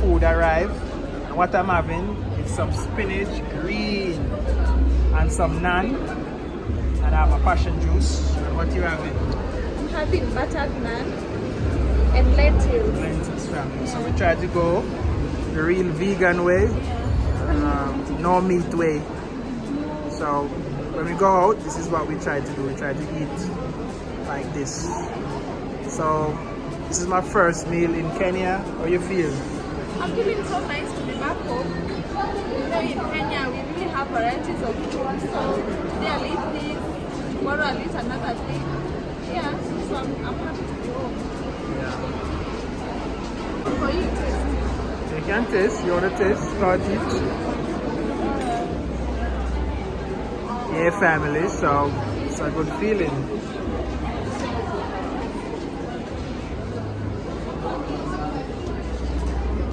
food arrived. And what I'm having is some spinach, green, and some naan. And I have a passion juice. And what you having? I'm having buttered naan and lentils. Lentils, family. So we try to go the real vegan way, no meat way. So when we go out, this is what we try to do. We try to eat like this. So this is my first meal in Kenya. How you feel? I'm feeling so nice to be back home. You know, in Kenya we really have varieties of food. So today I'll eat this, tomorrow I'll eat another thing. Yeah, so I'm happy to be home. Yeah. For you, taste. You can taste. You want to taste? Start it. Yeah, family. So it's a good feeling.